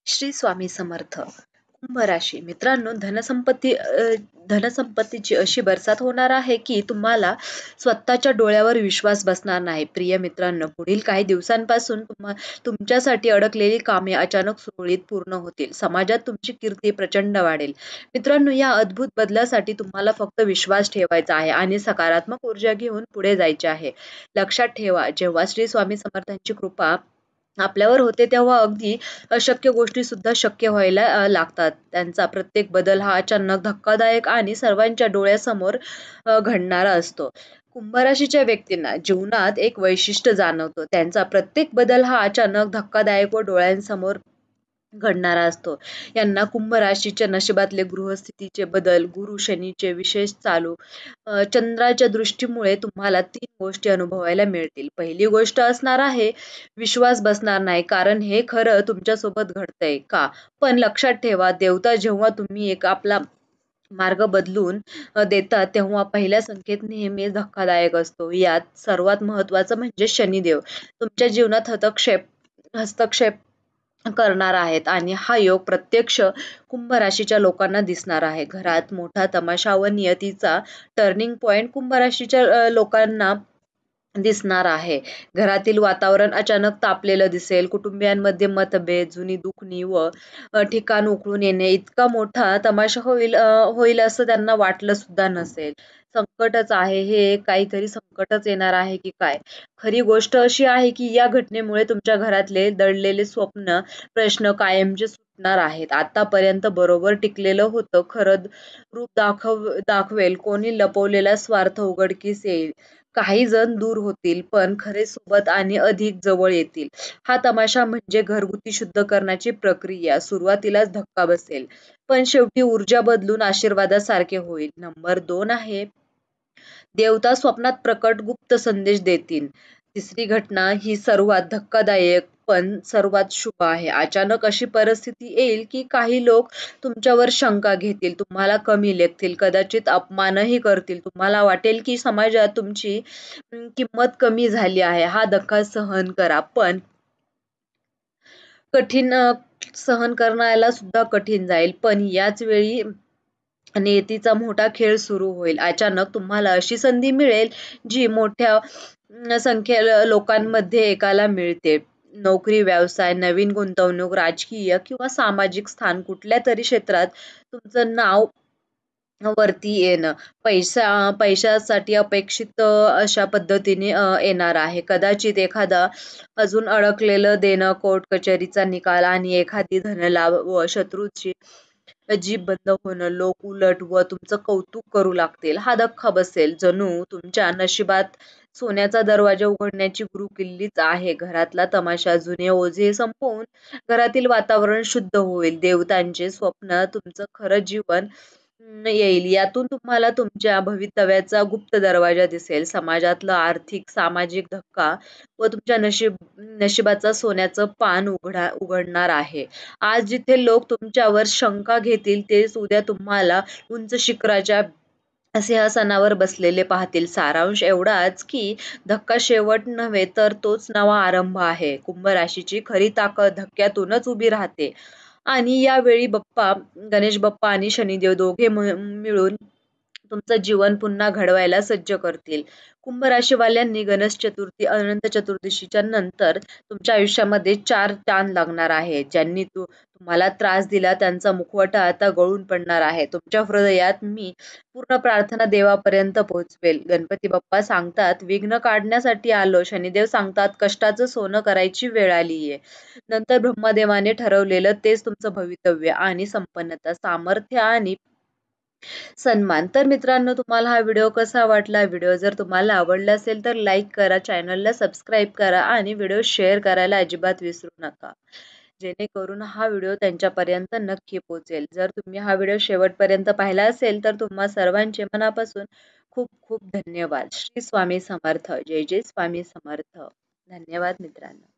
श्री स्वामी समर्थ. कुंभ राशी मित्रांनो, धनसंपत्तीची अशी बरसात होणार आहे की तुम्हाला स्वतःच्या डोळ्यावर विश्वास बसणार नाही. प्रिय मित्रांनो, पुढील काही दिवसांपासून तुमच्यासाठी अडकलेली कामे अचानक सुरळीत पूर्ण होतील. समाजात तुमची कीर्ती प्रचंड वाढेल. मित्रांनो, या अद्भुत बदलासाठी तुम्हाला फक्त विश्वास ठेवायचा आहे आणि सकारात्मक ऊर्जा घेऊन पुढे जायचे आहे. लक्षात ठेवा, जेव्हा श्री स्वामी समर्थांची कृपा आपल्यावर होते तेव्हा अगदी अशक्य गोष्टी सुद्धा शक्य व्हायला लागतात. त्यांचा प्रत्येक बदल हा अचानक, धक्कादायक आणि सर्वांच्या डोळ्यासमोर घडणारा असतो. कुंभ राशीच्या व्यक्तींना जीवनात एक वैशिष्ट्य जाणवतो. त्यांचा प्रत्येक बदल हा अचानक, धक्कादायक व डोळ्यांसमोर घडणारा असतो. यांना कुंभ राशीच्या नशिबातले गृहस्थितीचे बदल, गुरु शनीचे विशेष चालू, चंद्राच्या दृष्टीमुळे तुम्हाला 3 गोष्टी अनुभवायला मिळतील. पहिली गोष्ट असणार आहे विश्वास बसणार नाही, कारण हे खरं तुमच्यासोबत घडतंय का? पण लक्षात ठेवा, देवता जेव्हा तुम्ही एक आपला मार्ग बदलून देतात तेव्हा पहिल्या संकेत नेहमीच धक्कादायक असतो. यात सर्वात महत्वाचं म्हणजे शनिदेव तुमच्या जीवनात हस्तक्षेप करणार आहेत आणि हा योग प्रत्यक्ष कुंभ राशीच्या लोकांना दिसणार आहे. घरात मोठा तमाशा व नियतीचा टर्निंग पॉइंट कुंभ राशीच्या लोकांना दिसणार आहे. घरातील वातावरण अचानक तापलेलं दिसेल. कुटुंबियांमध्ये मतभेद, जुनी दुखणी व ठिकाण उकळून येणे इतका मोठा तमाशा होईल असं त्यांना वाटलं सुद्धा नसेल. संकटच आहे हे, काहीतरी संकटच येणार आहे की काय? खरी गोष्ट अशी आहे की या घटनेमुळे तुमच्या घरातले दडलेले स्वप्न, प्रश्न कायमचे सुटणार आहेत. आतापर्यंत बरोबर टिकलेलं होतं खरं रूप दाखवेल. कोणी लपवलेला स्वार्थ उघडकीस येईल. काही जण दूर होतील, पण खरे सोबत आणि अधिक जवळ येतील. हा तमाशा म्हणजे घरगुती शुद्ध करण्याची प्रक्रिया. सुरुवातीलाच धक्का बसेल, पण शेवटी ऊर्जा बदलून आशीर्वादासारखे होईल. नंबर 2 आहे देवता स्वप्नात प्रकट गुप्त संदेश देतील. तिसरी घटना ही सर्वात धक्कादायक पण सर्वात शुभ आहे. अचानक अशी परिस्थिती येईल की काही लोक तुमच्यावर शंका घेतील, तुम्हाला कमी लेखतील, कदाचित अपमानही करतील. तुम्हाला वाटेल की समाजात तुमची किंमत कमी झाली आहे. हा धक्का सहन करा, पण कठीण सहन करण्याला सुद्धा कठीण जाईल. पण याच वेळी नियतीचा मोठा खेळ सुरू होईल. अचानक तुम्हाला अशी संधी मिळेल जी मोठ्या लोकांमध्ये एकाला मिळते. नोकरी, व्यवसाय, नवीन गुंतवणूक, राजकीय किंवा सामाजिक स्थान, कुठल्या तरी क्षेत्रात तुमचं नाव वरती येणं. पैशासाठी अपेक्षित अशा पद्धतीने येणार आहे. कदाचित एखादा अजून अडकलेलं देणं, कोर्ट कचेरीचा निकाल आणि एखादी धनलाभ व शत्रूची जीभ बंद होणं. लोक उलट व तुमचं कौतुक करू लागतील. हा धक्का बसेल. जणू तुमच्या नशिबात सोन्याचा दरवाजा उघडण्याची गुरुकिल्लीच आहे. घरातला तमाशा, जुने ओझे संपवून घरातील वातावरण शुद्ध होईल. देवतांचे स्वप्न तुमचं खरं जीवन येईल. यातून तुम्हाला तुमच्या भवितव्याचा गुप्त दरवाजा दिसेल. समाजातलं आर्थिक, सामाजिक धक्का व तुमच्या नशिबाचा सोन्याचं पान उघडणार आहे. आज जिथे लोक तुमच्यावर शंका घेतील, तेच उद्या तुम्हाला उंच शिखराच्या सिंहासनावर बसलेले पाहतील. सारांश एवढाच की धक्का शेवट नव्हे, तर तोच नवा आरंभ आहे. कुंभ राशीची खरी ताकद धक्क्यातूनच उभी राहते आणि यावेळी गणेश बाप्पा आणि शनिदेव दोघे मिळून तुमचं जीवन पुन्हा घडवायला सज्ज करतील. कुंभ राशीवाल्यांनी गणेश चतुर्थी, अनंत चतुर्दशीच्या नंतर तुमच्या आयुष्यामध्ये 4 चांद लागणार आहेत. ज्यांनी तुम्हाला त्रास दिला त्यांचा मुखवटा आता गळून पडणार आहे. तुमच्या हृदयात मी पूर्ण प्रार्थना देवापर्यंत पोहोचवेल. गणपती बाप्पा सांगतात विघ्न काढण्यासाठी आलो. शनिदेव सांगतात कष्टाचं सोनं करायची वेळ आलीये. नंतर ब्रह्मदेवाने ठरवलेलं तेच तुमचं भवितव्य आणि संपन्नता, सामर्थ्य आणि सन्मान. तर मित्रांनो, तुम्हाला हा व्हिडिओ कसा वाटला? व्हिडिओ जर तुम्हाला आवडला असेल तर लाईक करा, चॅनलला सबस्क्राईब करा आणि व्हिडिओ शेअर करायला अजिबात विसरू नका, जेणेकरून हा व्हिडिओ त्यांच्यापर्यंत नक्की पोहोचेल. जर तुम्ही हा व्हिडिओ शेवटपर्यंत पाहिला असेल तर तुम्हा सर्वांचे मनापासून खूप खूप धन्यवाद. श्री स्वामी समर्थ. जय जय स्वामी समर्थ. धन्यवाद मित्रांनो.